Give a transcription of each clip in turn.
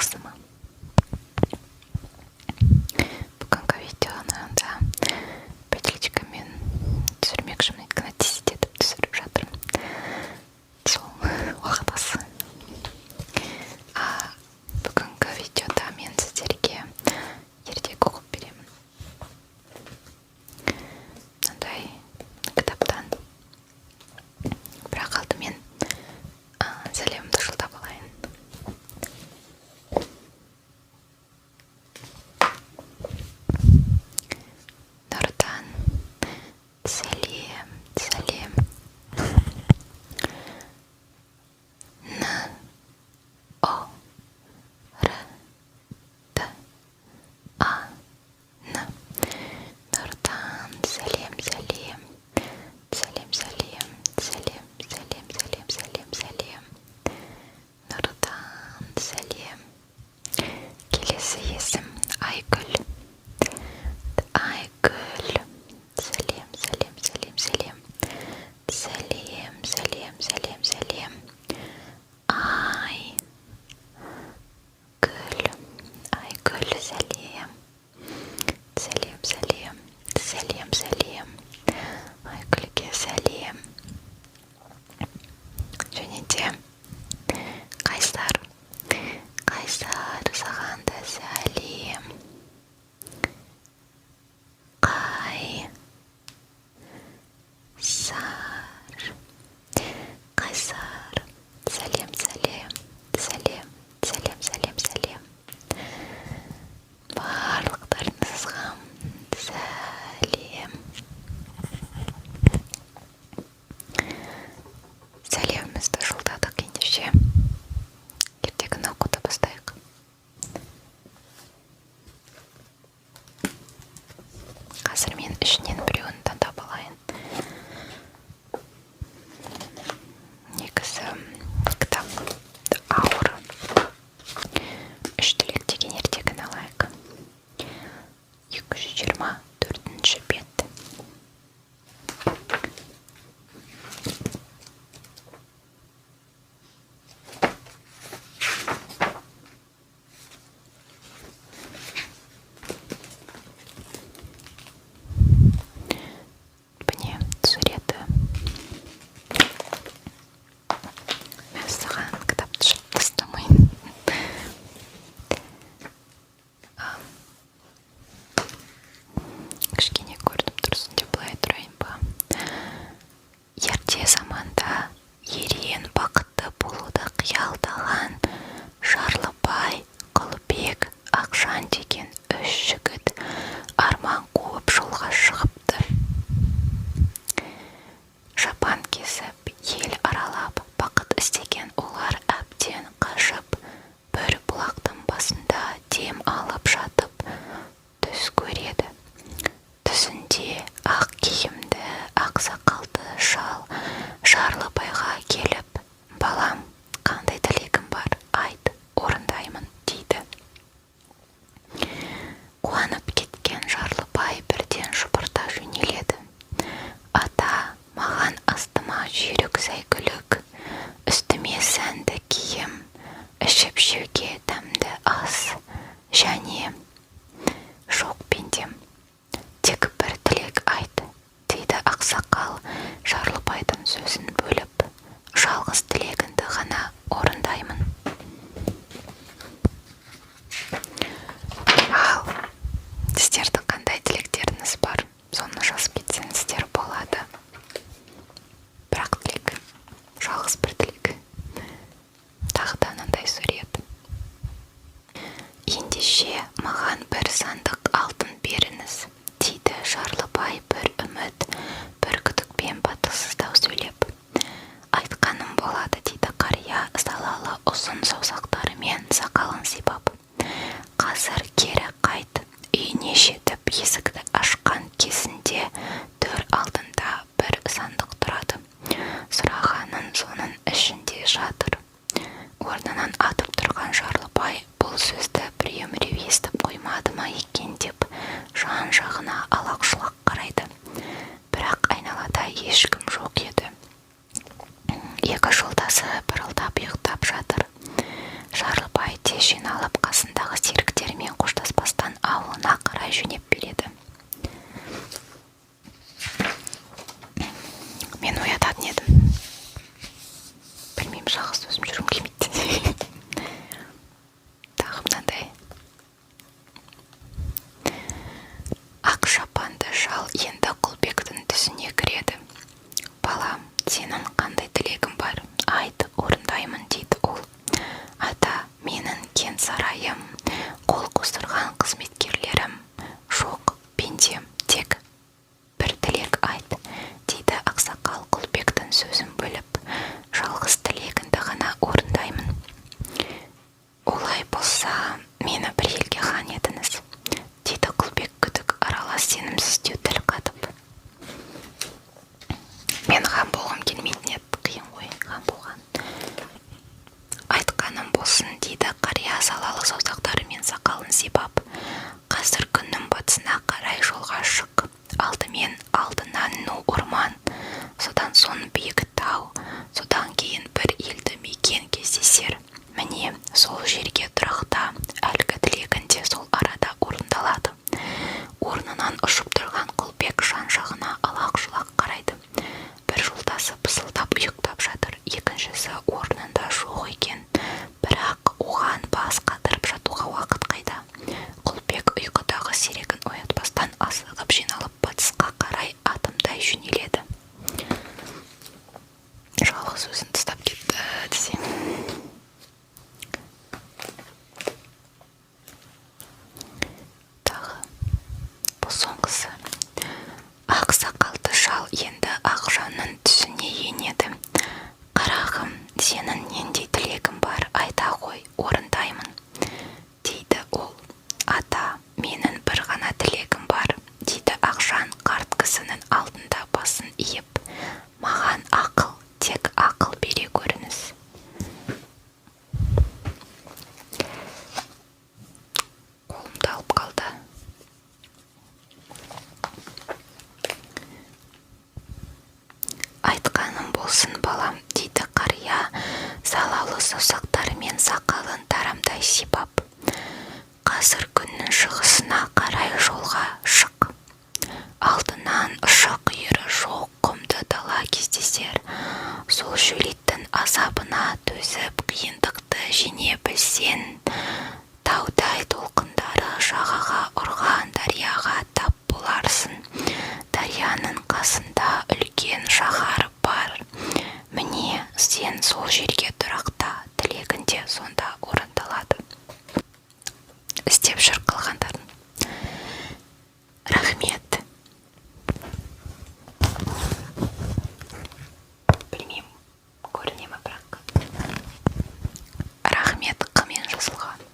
жақсы ма? Бүгінгі видеоны да петельчикамен түсірмекшімін, өйткені тездетіп түсіріп жатырмын. Сол уақытасы. Бүгінгі видеода мен сіздерге ертегі оқып беремін. Мынандай кітаптан. Бірақ алдымен сәлемімді жолдап алайын. Нұрдан сәлем, сәлем. Нұрдан сәлем, сәлем. Сәлем, сәлем, сәлем, сәлем, сәлем, сәлем, сәлем. Нұрдан сәлем. Келесі есім Айгүл. Айгүл. Сәлем, сәлем, сәлем, сәлем. Сәлем, сәлем, сәлем, сәлем. Айгүл. Айгүл, сәлем. Сәлем, сәлем, сәлем, сәлем. Айгүлге сәлем. Және де Қайсар. Қайсар, саған да сәлем. Қайсар. Қайсар. Сәлем, сәлем, сәлем, сәлем, сәлем, сәлем. Барлықтарыңызға сәлем. Сәлемімізді жолдадық, ендеше ертегіні оқуды бастайық. Қазір мен ішінен біреуін таңдап алайын. Негізі кітап ауыр. Үш тілек деген ертегіні алайық. 224-ші бет. Міне суреті. Мен саған кітапты жып тастамайын. Кішкене көрініп тұрсын деп былай тұрайын ба. Ерте заманда ерен бақытты болуды қиялдаған Жарлыбай, Құлбек, Ақжан деген үш жігіт арман қуып жолға шығыпты. Жапан кесіп, ел аралап, бақыт іздеген олар әбден қашып, бір бұлақтың басында дем алып жатып, түс көреді. Түсінде ақ киімді, ақ сақалды шал Жарлыбайға келіп, балам, қандай тілегім бар, айт, орындаймын, дейді. Қуанып кеткен Жарлыбай бірден шұбырта жөнеледі. Ата, маған астыма жүйрік сәйгүлік, үстіме сәнді киім, ішіп жеуге дәмді ас, және жоқ пендем, тек бір тілек айт, дейді ақсақал Жарлыбайдың сөзін бөліп, жалғыз тілегінді ғана орындаймын. Ал сіздердің қандай тілектеріңіз бар, соны жазып кетсеңіздер болады. Бірақ тілек, жалғыз бір тілек. Тағы да мынандай сурет. Ендеше маған бір сандық алтын беріңіз, дейді Жарлыбай бір үміт, бір күдікпен батылсыздау сөйлеп. Айтқаным болады, дейді қария салалы ұзын саусақтарымен сақалын сипап. Қазір кері қайт, үйіне жетіп есікті ашқан кезінде төр алдында бір сандық тұрады. Сұрағанын соның ішінде жатыр. Орнынан атып тұрған Жарлыбай бұл сөзді біреу-міреу естіп қоймады ма екен деп жан-жағына алақ-жұлақ қарайды. Бірақ айналада ешкім жоқ еді. Екі жолдас жиналып қасындағы серіктерімен қоштаспастан ауылына қарай жөнеп береді. Мен оятатын едім. Білмеймін, жалғыз өзім жүргім келмейді. Тағы мынандай. Ақ шапанды шал енді Құлбектің түсіне кіреді. Балам, сенің қандай тілегің бар? Айт, орындаймын, дейді ол. Ата, менің кен сарайым, қол қусырған қызметкерлерім жоқ, пендем, тек бір тілек айт, дейді ақсақал Құлбектің сөзін бөліп. Жалғыз тілегіңді ғана орындаймын. Олай болса, мені бір елге хан етіңіз, дейді Құлбек күдік аралас сенімсіздеу тіл қатып. Мен хан болғым келмейтін еді, қиын ғой хан болған. Айтқаным болсын, дейді қария салалы саусақтарымен сақалын сипап. Қазір күннің батысына қарай жолға шық. Алдымен алдынан ну орман, содан соң биік тау, содан кейін бір елді мекен кездесер. Міне сол жерге тұрақта, әлгі тілегінде сол арада орындалады. Орнынан ұшып тұрған Құлбек жан-жағына алақ-жұлақ қарайды. Бір жолдасы пысылдап ұйықтап жатыр, екіншісі орнында жоқ екен. Бірақ оған бас қатырып жатуға уақыт қайда? Құлбек ұйқыдағы серігін оятпастан асығып жиналып батысқа қарай атымдай жөнеледі. Жалғыз өзін тастап кетті десем. Тағы бұл соңғысы. Ақ сақалды шал енді Ақжанның түсіне енеді. Қарағым, сенің нендей тілегің бар, айта ғой, орындаймын, дейді ол. Ата, менің бір ғана тілегім бар, дейді Ақжан қарт кісінің алдында басын иіп. Маған ақыл, тек ақыл бере көріңіз. Қолымды алып қалды. Айтқаным болсын, балам, дейді қария салалы саусақтарымен сақалын тарамдай сипап. Қазір күннің шығысына қарай жолға шық. Алдынан ұшы-қиыры жоқ құмды дала кездесер. Сол шөлейттің азабына төзіп қиындықты жеңе білсең, таудай толқындары жағаға ұрған дарияға тап боларсың. Дарияның қасында үлкен шаһар бар. Міне, сен сол жерге тұрақта, тілегінде сонда орындалады. Істеп жүр қылғандарын. Рахмет. Білмеймін, көріне ме бірақ. Рахмет қымен жазылған.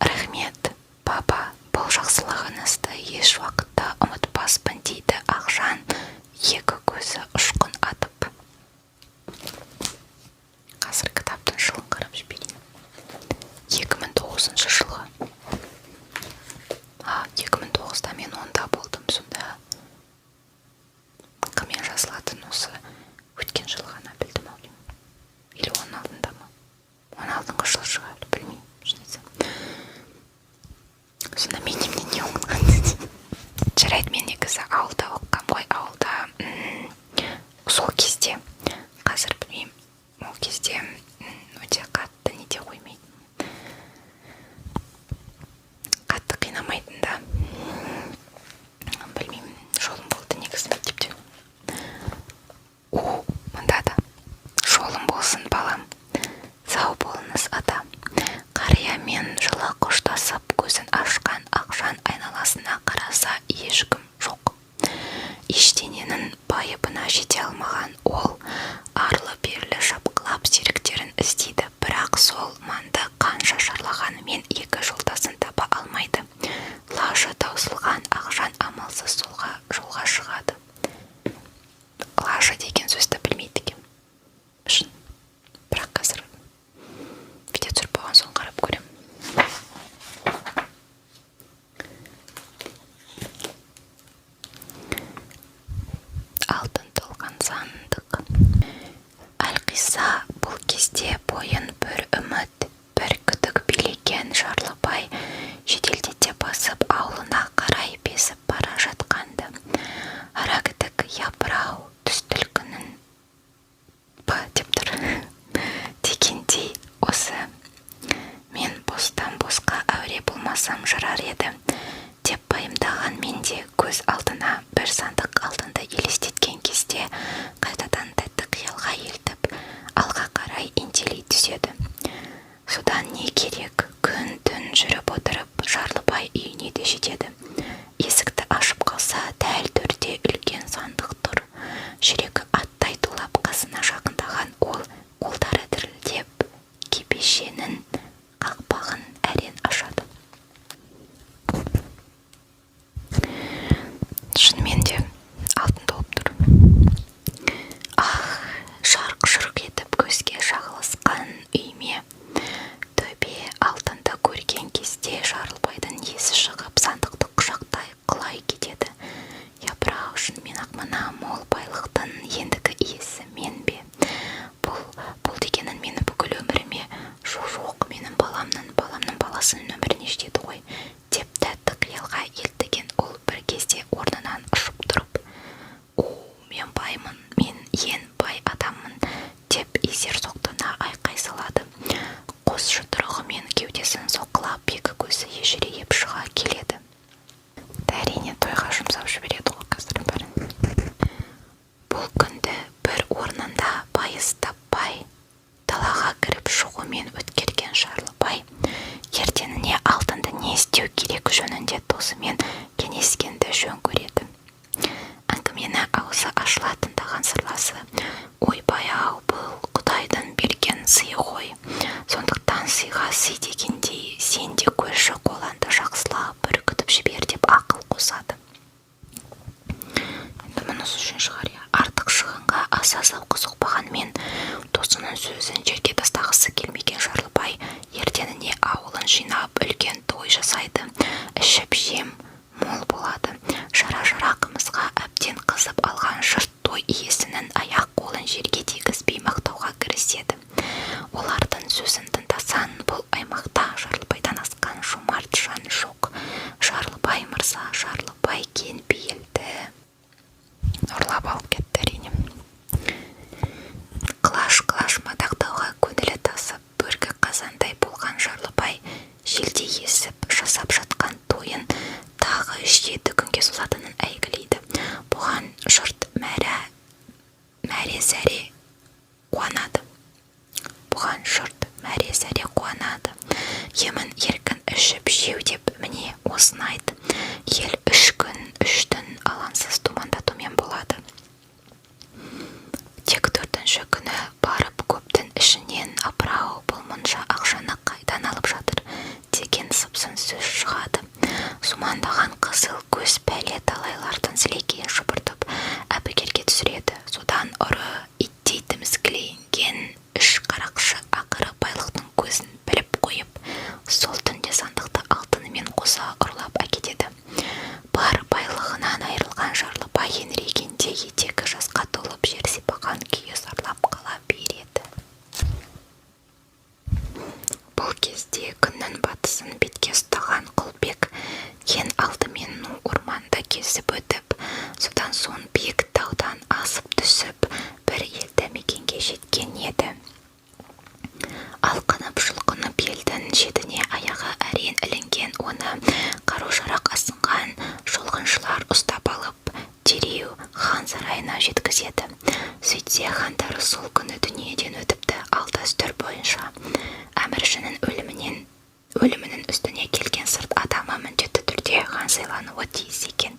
Рахмет, баба, бұл жақсылығыңызды еш уақытта ұмытпаспын, дейді Ақжан, екі көзі ұшқын атып. Қазір кітаптың жылын қарап жіберейін. 2009 алмасам жырар еді деп пайымдаған менде көз алдына бір сандық алтынды елестеткен кезде қайтадан тәтті қиялға елтіп алға қарай ентелей түседі. Содан не керек, күн-түн жүріп отырып Жарлыбай үйіне де жетеді. Есікті ашып қалса, дәл төрде үлкен сандық тұр. Жүрегі аттай тулап қасына жақындаған ол, қолдары дірілдеп, кепешенің қақпағын әрен ашады. Шынымен де алтын толып тұр. Жарқ-жұрқ етіп көзге шағылысқан үйме. Төбе алтынды көрген кезде Жарлыбайдың есі шығып, сандықты құшақтай құлай кетеді. Япыр-ау, шынымен-ақ мына мол байлықтың ендігі иесі мен бе? Бұл дегенін мені бүкіл өміріме жоқ, менің баламның баласының өміріне жетеді ғой, деп тәтті қиялға елтіген ол бір кезде орнынан ұшып тұрып, мен баймын, мен ең бай адаммын, деп есер соқтына айқай салады. Қос жұдырығымен кеудесін соққылап, екі көзі ежірейіп шыға келеді. Әрине тойға жұмсап жібереді ғой қазір бәрін. Бұл күнді бір орнында байыз таппай, далаға кіріп шығумен өткерген Жарлыбай, ертеңіне алтынды не істеу керек жөнінде досымен кеңескенді жөн көреді. Әңгімені аузы ашыла тыңдаған сырласы, ойбай-ау, бұл Құдайдан берген сый ғой. Сондықтан сыйға сый дегендей, сен де көрші қоланды жақсылап бүркітіп жібер деп ақыл қосады. Енді мұнысы үшін шығар, артық шығынға аса зауқы соқпағанмен, досының сөзін жерге тастағысы келмеген Жарлыбай ертеңіне ауылын жинап үлкен той жасайды. Ішіп жем мол болады. Жара-жара қымызға әбден қызып алған жұрт той иесінің аяқ қолын жерге тигізбей мақтауға кіріседі. Олардың сөзін тыңдасан, бұл аймақта Жарлыбайдан асқан жомарт жан жоқ. Жарлыбай мырза, Жарлыбай кен бейілді ұрлап алып кетті әрине. Қылаш мадақтауға көңілі тасып, бөркі қазандай болған Жарлыбай желдей есіп жасап жатқан тойын тағы 3-7 күнге созатынын әйгілейді. Бұған жұрт мәре-зәре қуанады. Емін еркін ішіп жеу деп міне осыны айт. Ел 3 күн 3 түн алаңсыз думандатумен болады. Тек 4-ші күні барып көптің ішінен апыр-ау, бұл мұнша ақшаны қайдан алып жатыр деген сыпсын сөз шығады. Сумандаған қызыл көз пәле талайлардың сілекейін шұбыртып әбігерге түсіреді. Содан ұры иттей тіміскіленген 3 қарақшы ақыры байлықтың көзін біліп қойып, сол түнде сандықты алтынымен қоса ұрлап әкетеді. Бар байлығынан айырылған Жарлыбай еңірегенде етегі жасқа толып жер сипаған күйі зарлап қала береді. Бұл кезде күннің батысын бетке ұстаған Құлбек ең алдымен ну орманда кезіп өтіп, содан соң биік таудан асып түсіп, бір елді мекенге жеткен еді. Алқынып-жұлқынып елдің шетіне аяғы әрен ілінген оны қару-жарақ асынған шолғыншылар ұстап алып, дереу хан сарайына жеткізеді. Сөйтсе хандары сол күні дүниеден өтіпті. Ал дәстүр бойынша әміршінің өлімінің үстіне келген сырт адамы міндетті түрде хан сайлануы тиіс екен.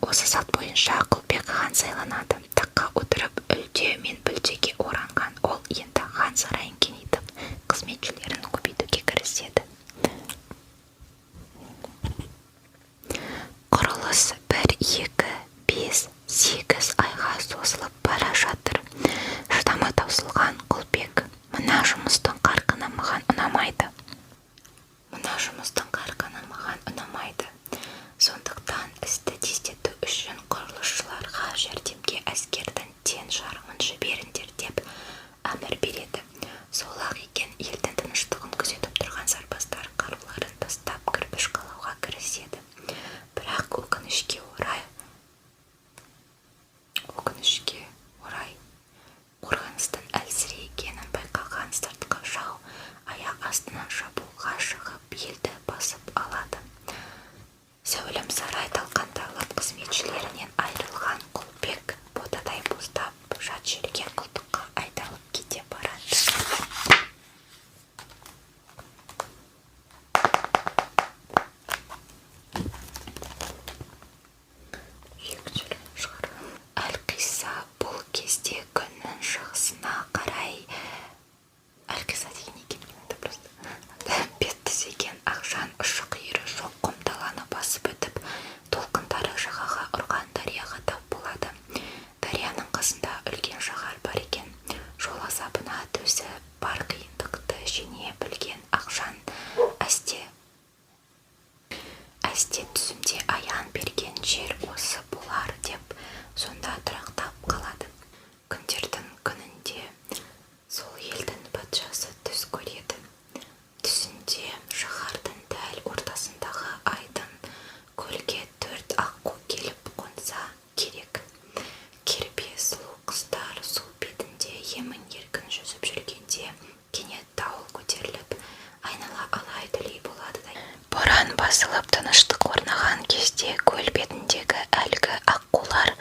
Осы салт бойынша Құлбек хан сайланады. Таққа отырып үлде мен бүлдеге оранған ол енді хан сарайын кеңейтіп, қызметшілерін көбейтуге кіріседі. Құрылыс 1, 2, 5, 8 айға созылып бара жатыр. Шыдамы таусылған Құлбек, мына жұмыстың қарқыны маған ұнамайды. Сондықтан істі тездету үшін құрылысшыларға жәрдемге әскердің тен бет түзеген Ақжан ұшы-қиыры жоқ құм даланы басып өтіп, толқындары жағаға ұрған дарияға тап болады. Дарияның қасында үлкен шаһар бар екен. Жол азабына төзі бар қиындықты жеңе білген Ақжан әсте түсімде аян берген жер осы болар деп сонда тұрақтап қалады. Күндердің күнінде сол елдің патшасы түс көреді. Түсінде шаһардың дәл ортасындағы айдын көлге 4 аққу келіп қонса керек. Кербе сұлу қыздар су бетінде емін-еркін жүзіп жүргенде кенет дауыл көтеріліп, айнала алай-дүлей болады да. Боран басылып тыныштық орнаған кезде көл бетіндегі әлгі аққулар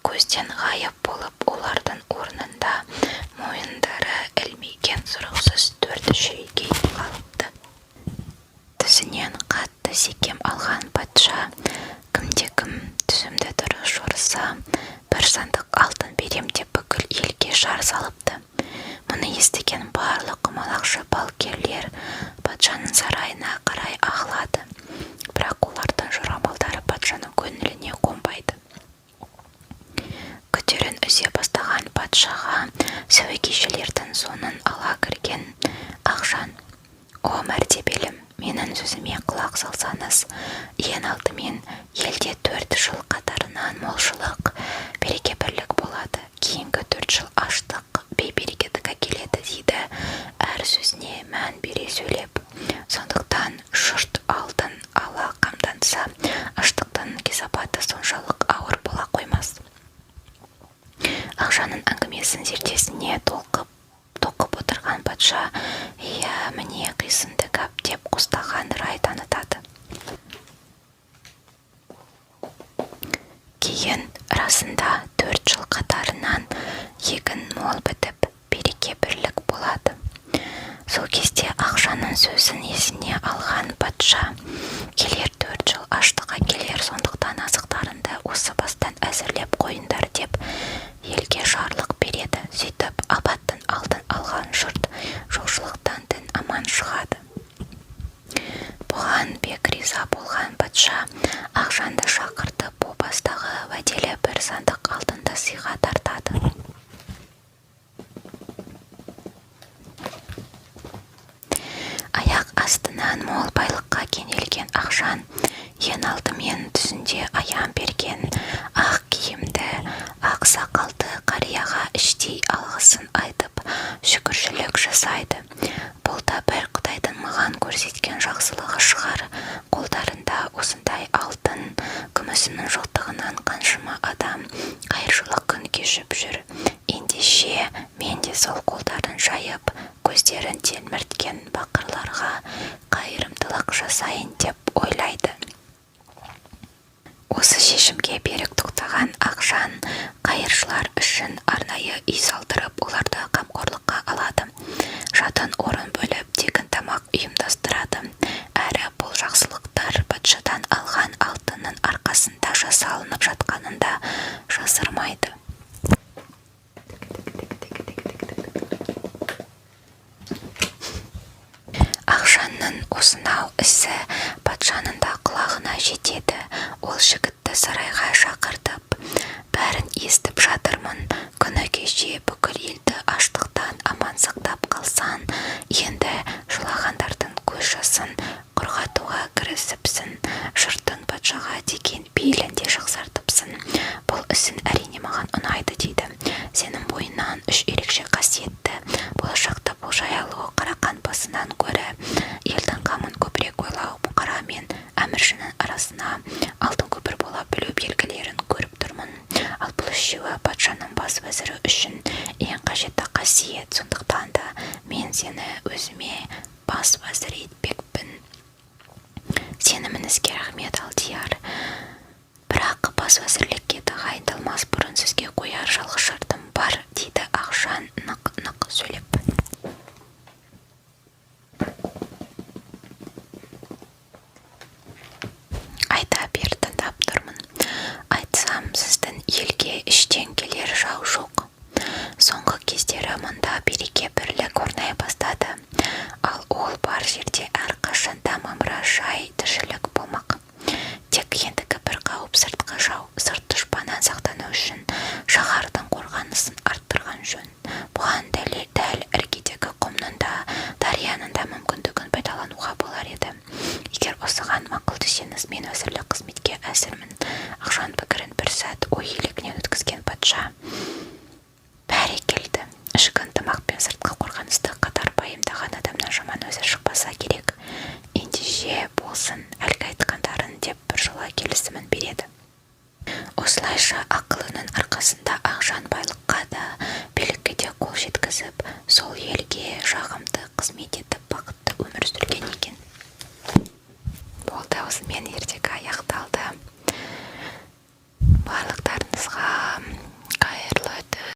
көзден ғайып болып, олардың орнында мойындары ілмиген сұрықсыз 4 шірегей қалыпты. Түсінен қатты секем алған патша, кімде-кім түсімді дұрыс жорыса, бір сандық алтын берем деп бүкіл елге жар салыпты. Мұны естіген барлық құмалақшы балгерлер патшаның сарайына қарай ағылады. Бірақ олардың жорамалдары патшаның көңіліне қонбайды. Күдерін үзе бастаған патшаға сәуегейшілердің соңын ала кірген Ақжан: «О мәртебелім, менің сөзіме құлақ салсаңыз, ең алдымен елде 4 жыл қатарынан молшылық, береке-бірлік болады. Кейінгі 4 жыл аштық, бейберекеттік әкеледі» дейді, әр сөзіне мән бере сөйлеп. Сондықтан жұрт алдын ала қамданса, аштықтың кесапаты соншалық ауыр бола қоймас. Ақжанның әңгімесін зердесіне тоқып отырған патша: «Иә, міне қисынды гәп» деп қостаған рай танытады. Кейін расында 4 жыл қатарынан егін мол бітіп, береке-бірлік болады. Сол кезде Ақжанның сөзін есіне алған патша: «Келер 4 жыл аштық әкелер, сондықтан азықтарыңды осы бастан әзірлеп қойыңдар» деп елге жарлық береді. Сөйтіп апаттың алдын алған жұрт жоқшылықтан дін аман шығады. Бұған бек риза болған патша Ақжанды шақыртып, о бастағы уәделі бір сандық алтынды сыйға тартады. Аяқ астынан мол байлыққа кенелген Ақжан ең алдымен түсінде аян берген ақ киімді, ақ сақалды қарияға іштей алғысын айтып, шүкіршілік жасайды. Бұл да бір Құдайдың маған көрсеткен жақсылығы шығар. Қолдарында осындай алтын, күмісінің жоқтығынан қаншама адам қайыршылық күн кешіп жүр. Ендеше мен де сол қолдарын жайып, көздерін телмірткен бақырларға қайырымдылық жасайын деп ойлайды. Осы шешімге берік тоқтаған Ақжан қайыршылар үшін арнайы үй салдырып, оларды қамқорлыққа алады. Жатын орын бөліп, тегін тамақ ұйымдастырады. Әрі бұл жақсылықтар патшадан алған алтынның арқасында жасалынып жатқанын да жасырмайды. Ақжанның осынау ісі патшаның да құлағына жетеді. Ол жігітті сарайға шақыртып: «Бәрін естіп жатырмын. Күні кеше бүкіл елді аштықтан аман сақтап қалсан, енді жылағандардың көз жасын құрғатуға кірісіпсің. Жұрттың патшаға деген пейілін де жақсартыпсың. Бұл ісің әрине маған ұнайды» дейді. «Сенің бойынан 3 ерекше қасиетті, болашақта болжай алу қарақан басынан гөрі елдің қамын көбірек ойлау бұқара мен әміршінің арасына алтын көпір бола білу белгілерін көріп тұрмын. Ал бұл үшеуі патшаның бас уәзірі үшін ең қажетті қасиет. Сондықтан да мен сені өзіме бас уәзір етпекпін. Сеніміңізге рахмет, Алдияр. Бірақ бас уәзірлікке тағайындалмас бұрын сізге қояр жалғыз шартым бар» дейді Ақжан нық-нық сөйлеп. «Айта бер, тыңдап тұрмын. Айтсам, сіздің елге іштен келер жау жоқ. Соңғы кездері мұнда береке бірлік орнай бастады. Ал ол бар жерде байланысты қатар пайымдаған адамнан жаман өзі шықпаса керек. Ендеше болсын әлгі айтқандарын деп біржола келісімін береді. Осылайша ақылының арқасында Ақжан байлыққа да билікке де қол жеткізіп, сол елге жағымды қызмет етіп